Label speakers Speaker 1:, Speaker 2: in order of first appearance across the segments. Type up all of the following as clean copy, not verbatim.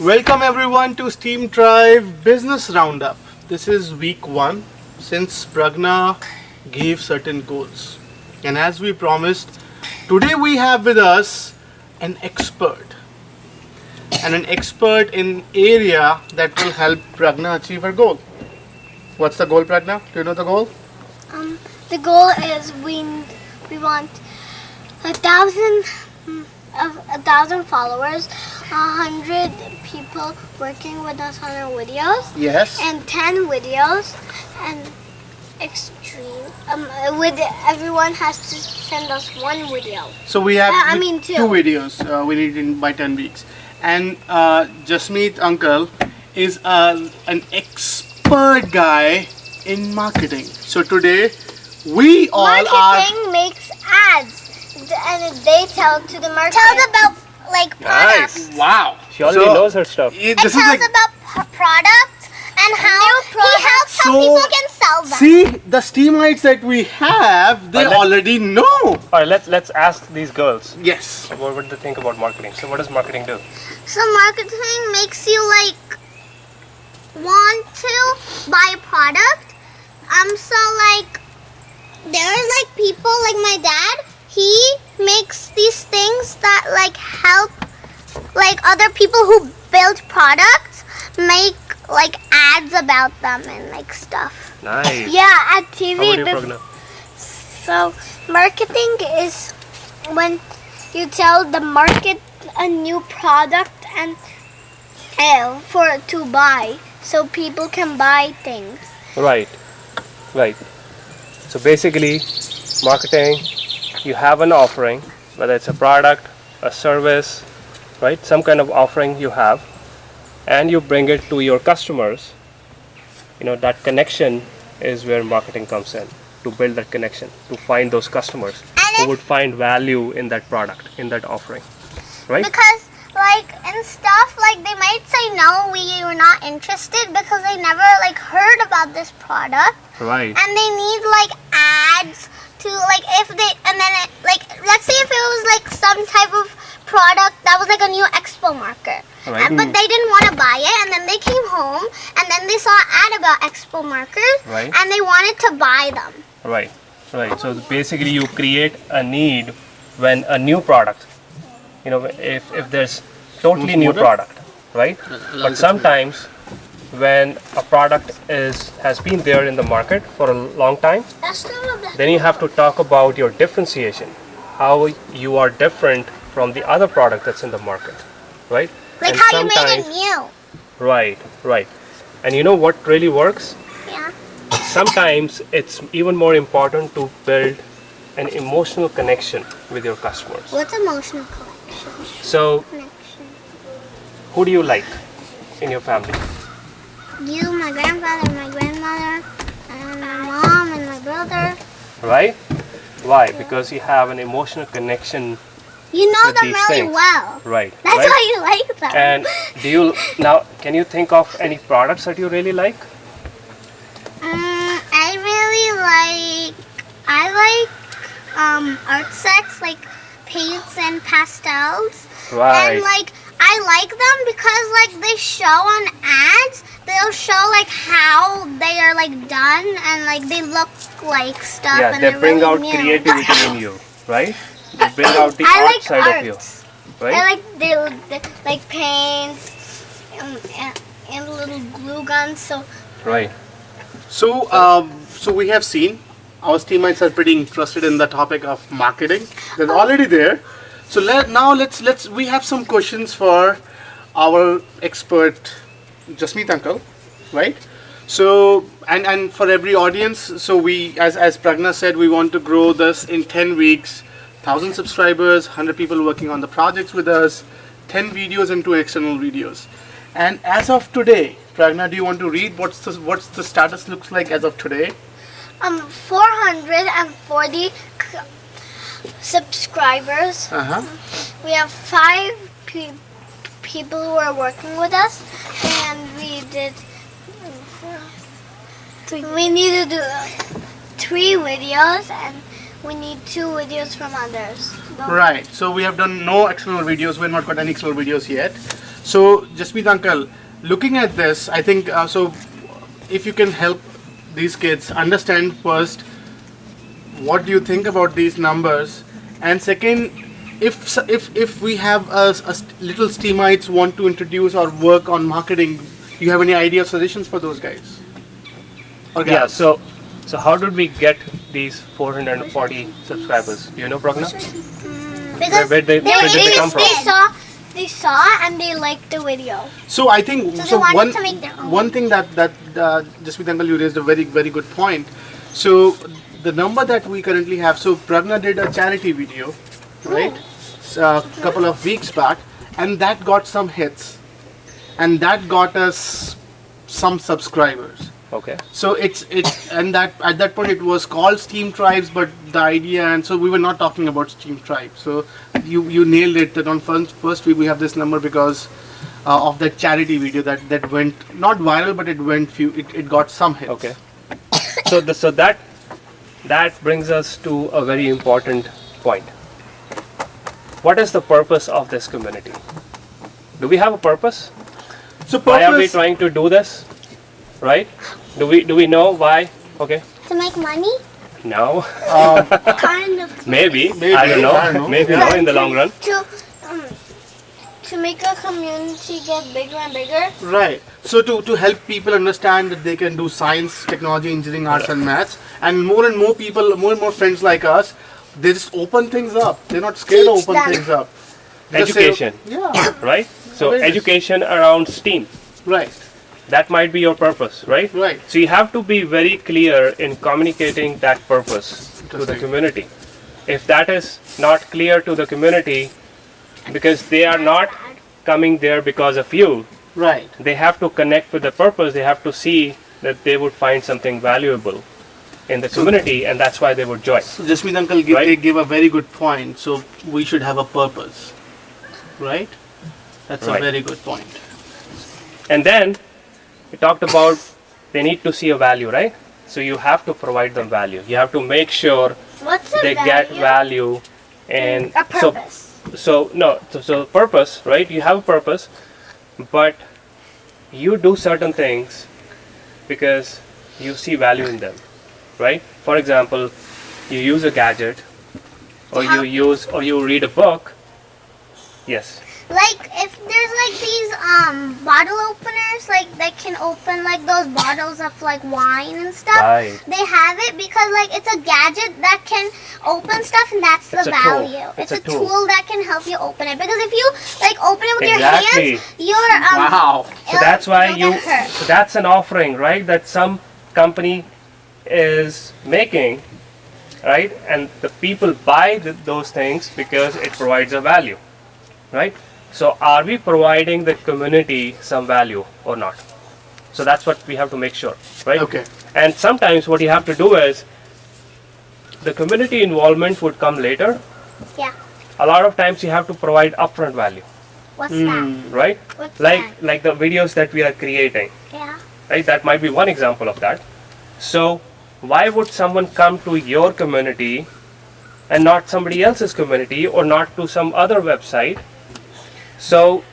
Speaker 1: Welcome everyone to STEAMTribe Business Roundup. This is week 1 since Pragna gave certain goals. And as we promised, today we have with us an expert. And an expert in area that will help Pragna achieve her goal. What's the goal, Pragna? Do you know the goal?
Speaker 2: The goal is we want 1,000 followers, 100 people working with us on our videos.
Speaker 1: Yes.
Speaker 2: And 10 videos, and extreme. With everyone has to send us one video.
Speaker 1: So we have
Speaker 2: two
Speaker 1: videos we need by 10 weeks. And Jasmeet uncle is an expert guy in marketing. So today we all
Speaker 2: Marketing makes ads, and they tell to the market. Tells about products.
Speaker 3: Nice.
Speaker 1: Wow.
Speaker 3: She already knows her stuff.
Speaker 2: It tells about products and how he helps how people can sell them.
Speaker 1: See, the STEAMites that we have, they already know.
Speaker 3: Alright, let's ask these girls.
Speaker 1: Yes.
Speaker 3: What would they think about marketing? So what does marketing do?
Speaker 2: So marketing makes you want to buy a product. There's people like my dad. He makes these things that help other people who build products make ads about them and stuff.
Speaker 3: Nice.
Speaker 2: Yeah, at TV.
Speaker 3: How about you, Pragna?
Speaker 2: So marketing is when you tell the market a new product and to buy, so people can buy things.
Speaker 3: Right. So basically, marketing, you have an offering, whether it's a product, a service, right? Some kind of offering you have, and you bring it to your customers. That connection is where marketing comes in, to build that connection, to find those customers who would find value in that product, in that offering, right?
Speaker 2: Because in stuff they might say no, we were not interested because they never heard about this product.
Speaker 3: Right.
Speaker 2: And they need ads to if they let's say if it was some type of product that was a new expo marker.
Speaker 3: Right.
Speaker 2: But they didn't want to buy it, and then they came home and then they saw an ad about expo markers.
Speaker 3: Right.
Speaker 2: And they wanted to buy them.
Speaker 3: Right. So basically, you create a need when a new product, if there's totally new product, right? But sometimes when a product has been there in the market for a long time, then you have to talk about your differentiation, how you are different from the other product that's in the market, right? And
Speaker 2: How you made it new.
Speaker 3: Right. And you know what really works?
Speaker 2: Yeah.
Speaker 3: Sometimes it's even more important to build an emotional connection with your customers.
Speaker 2: What's emotional connection?
Speaker 3: So, who do you like in your family?
Speaker 2: You, my grandfather, my grandmother, and my mom and my brother.
Speaker 3: Right? Why? Because you have an emotional connection.
Speaker 2: You know
Speaker 3: with
Speaker 2: them
Speaker 3: these
Speaker 2: really
Speaker 3: things.
Speaker 2: well.
Speaker 3: Right.
Speaker 2: That's
Speaker 3: right?
Speaker 2: why you like them.
Speaker 3: And can you think of any products that you really like?
Speaker 2: I like art sets, paints and pastels.
Speaker 3: Right.
Speaker 2: And I like them because they show on ads. They'll show how they are done and they look like stuff.
Speaker 3: Yeah,
Speaker 2: and
Speaker 3: they
Speaker 2: they're
Speaker 3: bring
Speaker 2: really
Speaker 3: out
Speaker 2: new.
Speaker 3: creativity in you, right? They bring out the
Speaker 2: I
Speaker 3: art
Speaker 2: like
Speaker 3: side
Speaker 2: art.
Speaker 3: of you, right?
Speaker 2: I like paints and little glue guns. So
Speaker 3: Right.
Speaker 1: So we have seen our STEAMites are pretty interested in the topic of marketing. They're already there. So let's we have some questions for our expert Jasmeet uncle, right? So and for every audience, so we as Pragna said, we want to grow this in 10 weeks, 1,000 subscribers, 100 people working on the projects with us, 10 videos and 2 external videos. And as of today, Pragna, do you want to read what's the status looks like as of today?
Speaker 2: 440 subscribers. We have 5 people who are working with us, and we need to do 3 videos, and we need 2 videos from others.
Speaker 1: Right. So we have done no external videos. We've not got any external videos yet. So, Jasmeet uncle, looking at this, I think so. If you can help these kids understand first, what do you think about these numbers, and second, if we have little STEAMites want to introduce or work on marketing, you have any idea or suggestions for those guys? Or
Speaker 3: Yeah.
Speaker 1: gals?
Speaker 3: So how did we get these 440 subscribers? Do you know, Pragna?
Speaker 2: Because
Speaker 3: Where did they come from?
Speaker 2: they saw and they liked the video.
Speaker 1: So I think
Speaker 2: So they wanted to make their own.
Speaker 1: one thing that Jasmeet uncle, you raised a very very good point. So the number that we currently have. So Pragna did a charity video, right? A couple of weeks back, and that got some hits, and that got us some subscribers.
Speaker 3: Okay.
Speaker 1: So it's and that at that point it was called STEAMTribes, but the idea, and so we were not talking about STEAMTribe. So you nailed it. That on first week we have this number because of that charity video that went not viral, but it got some hits.
Speaker 3: Okay. So that brings us to a very important point. What is the purpose of this community? Do we have a purpose?
Speaker 1: So
Speaker 3: Why are we
Speaker 1: purpose,
Speaker 3: trying to do this? Right? Do we know why? Okay.
Speaker 2: To make money?
Speaker 3: No.
Speaker 2: Kind of.
Speaker 3: Maybe.
Speaker 1: Maybe.
Speaker 3: I don't know.
Speaker 1: I don't know.
Speaker 3: Maybe
Speaker 1: Yeah.
Speaker 3: no in the long run.
Speaker 2: To make a community get bigger and bigger.
Speaker 1: right? So to help people understand that they can do science, technology, engineering, arts, and maths, and more people, more and more friends like us, they just open things up. They're not scared to
Speaker 2: Teach
Speaker 1: open
Speaker 2: them.
Speaker 1: things up. Just say,
Speaker 3: Education.
Speaker 1: yeah.
Speaker 3: Right? So
Speaker 1: Awareness.
Speaker 3: education around STEAM.
Speaker 1: Right.
Speaker 3: That might be your purpose, right?
Speaker 1: Right.
Speaker 3: So you have to be very clear in communicating that purpose to the
Speaker 1: Interesting.
Speaker 3: community. If that is not clear to the community, because they are not coming there because of you,
Speaker 1: Right.
Speaker 3: they have to connect with the purpose. They have to see that they would find something valuable in the community, and that's why they would join.
Speaker 1: So Jasmeet uncle
Speaker 3: Right.
Speaker 1: they gave a very good point. So we should have a purpose, right? That's a
Speaker 3: Right.
Speaker 1: very good point.
Speaker 3: And then we talked about they need to see a value, right? So you have to provide them value. You have to make sure
Speaker 2: What's the
Speaker 3: they
Speaker 2: value?
Speaker 3: get value, and
Speaker 2: A purpose.
Speaker 3: so purpose, right? You have a purpose, but you do certain things because you see value in them, right? For example, you use a gadget, or you read a book. Yes.
Speaker 2: Like if there's like these bottle openers like that can open like those bottles of like wine and stuff.
Speaker 3: Right.
Speaker 2: They have it because like it's a gadget that can open stuff, and that's the
Speaker 3: It's a tool.
Speaker 2: value.
Speaker 3: It's
Speaker 2: It's
Speaker 3: a
Speaker 2: a
Speaker 3: tool.
Speaker 2: tool that can help you open it. Because if you like open it with
Speaker 3: Exactly.
Speaker 2: your hands, you're
Speaker 1: Wow.
Speaker 3: So that's why
Speaker 2: you'll get hurt.
Speaker 3: so that's an offering, right? That some company is making, right? And the people buy those things because it provides a value, right? So are we providing the community some value or not? So that's what we have to make sure, right?
Speaker 1: Okay.
Speaker 3: And sometimes what you have to do is the community involvement would come later.
Speaker 2: Yeah.
Speaker 3: A lot of times you have to provide upfront value,
Speaker 2: What's that?
Speaker 3: right?
Speaker 2: What's
Speaker 3: Like the videos that we are creating.
Speaker 2: Yeah.
Speaker 3: Right, that might be one example of that. So why would someone come to your community and not somebody else's community, or not to some other website? So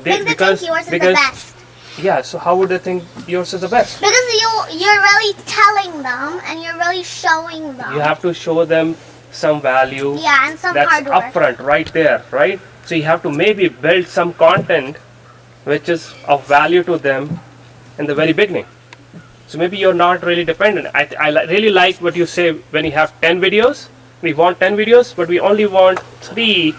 Speaker 2: Because they think yours is the best.
Speaker 3: yeah, so how would they think yours is the best?
Speaker 2: Because you're really telling them and you're really showing them.
Speaker 3: You have to show them some value.
Speaker 2: Yeah, and some
Speaker 3: That's
Speaker 2: hard work.
Speaker 3: upfront right there, right? So you have to maybe build some content which is of value to them in the very beginning. So maybe you're not really dependent. I really like what you say when you have 10 videos. We want 10 videos, but we only want 3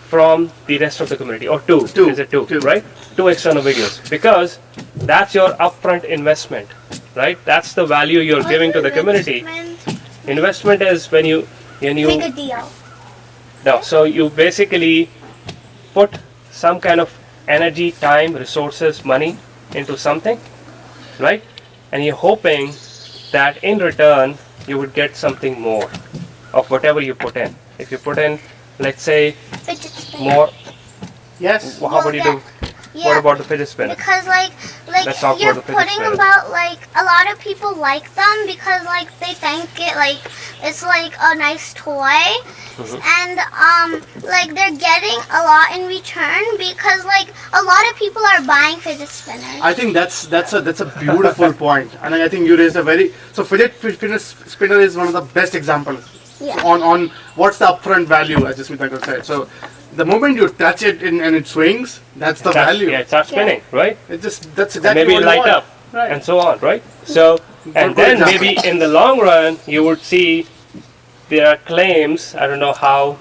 Speaker 3: from the rest of the community, or 2.
Speaker 1: Two.
Speaker 3: Is it 2,
Speaker 1: Two.
Speaker 3: right? 2 external videos, because that's your upfront investment, right? That's the value you're giving to the community. Investment is when you
Speaker 2: Make a deal.
Speaker 3: no, so you basically put some kind of energy, time, resources, money into something, right? And you're hoping that in return you would get something more of whatever you put in. If you put in, let's say,
Speaker 2: Fidget spinner.
Speaker 3: more,
Speaker 1: Yes.
Speaker 3: how would you do?
Speaker 2: Yeah.
Speaker 3: What about the fidget spinner?
Speaker 2: Because
Speaker 3: Let's talk
Speaker 2: you're
Speaker 3: about the fidget
Speaker 2: putting
Speaker 3: spinner.
Speaker 2: about a lot of people like them because they think it it's a nice toy, and they're getting a lot in return because a lot of people are buying fidget spinners.
Speaker 1: I think that's a beautiful point, and I think you raised a very fidget spinner is one of the best examples
Speaker 2: Yeah.
Speaker 1: on what's the upfront value, as Jasmeet uncle said. So the moment you touch it and it swings, that's the value.
Speaker 3: Yeah, it starts spinning, right?
Speaker 1: That's exactly
Speaker 3: Maybe
Speaker 1: what
Speaker 3: it
Speaker 1: you
Speaker 3: light
Speaker 1: want.
Speaker 3: up
Speaker 1: Right.
Speaker 3: and so on, right? So, and
Speaker 1: Good
Speaker 3: then
Speaker 1: example.
Speaker 3: maybe in the long run, you would see there are claims, I don't know how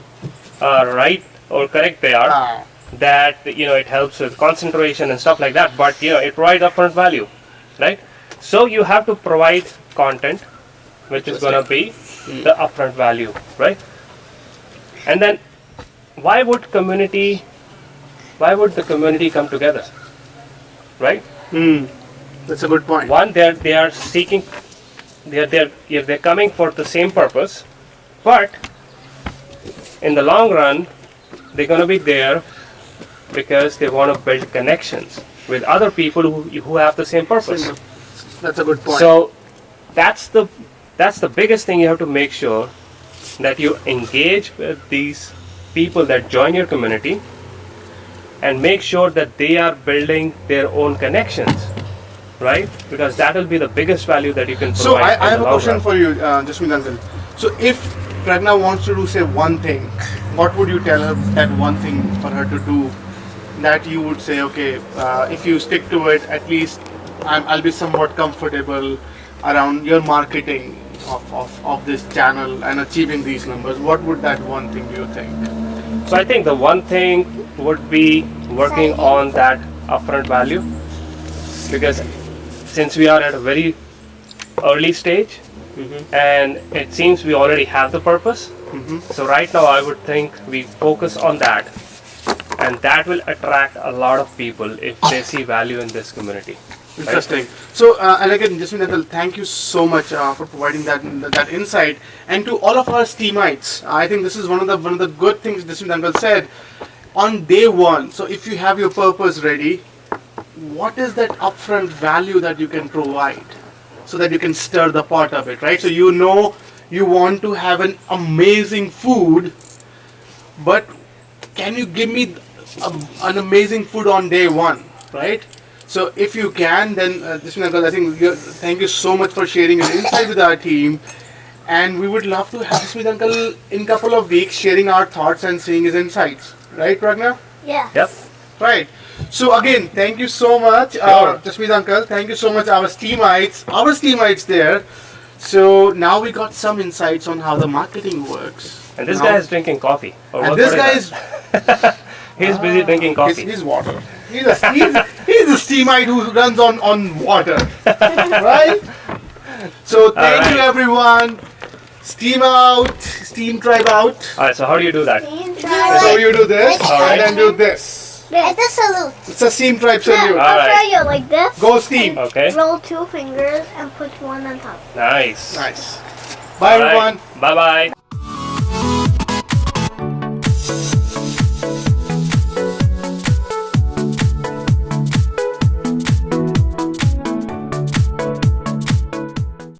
Speaker 3: right or correct they are,
Speaker 1: Ah,
Speaker 3: that it helps with concentration and stuff like that, but it provides upfront value, right? So you have to provide content which is going to be the upfront value, right? And then why would the community come together, right?
Speaker 1: that's a good point.
Speaker 3: One, they are seeking, they're coming for the same purpose, but in the long run they're going to be there because they want to build connections with other people who have the same purpose.
Speaker 1: That's a good point.
Speaker 3: So that's the biggest thing. You have to make sure that you engage with these people that join your community and make sure that they are building their own connections, right? Because that will be the biggest value that you can provide.
Speaker 1: So I
Speaker 3: in
Speaker 1: have
Speaker 3: the
Speaker 1: a
Speaker 3: long
Speaker 1: question
Speaker 3: run.
Speaker 1: for you, Jasmeet uncle. So if Pragna wants to do say one thing, what would you tell her that one thing for her to do that you would say, okay, if you stick to it, at least I'll be somewhat comfortable around your marketing of this channel and achieving these numbers. What would that one thing you think?
Speaker 3: So I think the one thing would be working on that upfront value, because since we are at a very early stage and it seems we already have the purpose, so right now I would think we focus on that, and that will attract a lot of people if they see value in this community.
Speaker 1: Interesting. So, and again, Jasmeet uncle, thank you so much for providing that insight. And to all of our STEAMites, I think this is one of the good things Jasmeet uncle said on day one. So, if you have your purpose ready, what is that upfront value that you can provide so that you can stir the pot of it, right? So you know you want to have an amazing food, but can you give me an amazing food on day one, right? So if you can, then Jasmeet uncle, I think thank you so much for sharing your insight with our team, and we would love to have Jasmeet uncle in a couple of weeks sharing our thoughts and seeing his insights, right, Pragna?
Speaker 2: Yeah.
Speaker 3: Yep.
Speaker 1: Right. So again, thank you so much, Jasmeet uncle. Thank you so much, our STEAMites there. So now we got some insights on how the marketing works.
Speaker 3: And this
Speaker 1: Now-
Speaker 3: guy is drinking coffee. Or
Speaker 1: and
Speaker 3: what-
Speaker 1: this
Speaker 3: what
Speaker 1: guy
Speaker 3: is
Speaker 1: is
Speaker 3: that? He's busy drinking coffee.
Speaker 1: he's water. He's a STEAMite who runs on water, right? So thank you
Speaker 3: right.
Speaker 1: everyone. Steam out, STEAMTribe out.
Speaker 3: Alright, so how do you do that?
Speaker 1: So you do this
Speaker 3: Alright.
Speaker 1: and then do this.
Speaker 2: It's a salute.
Speaker 1: It's a STEAMTribe salute.
Speaker 2: I'll
Speaker 3: Alright.
Speaker 2: show you like this.
Speaker 1: Go Steam.
Speaker 3: Okay.
Speaker 2: Roll 2 fingers and put one on top.
Speaker 3: Nice.
Speaker 1: Nice. Bye
Speaker 3: Alright.
Speaker 1: everyone.
Speaker 3: Bye bye.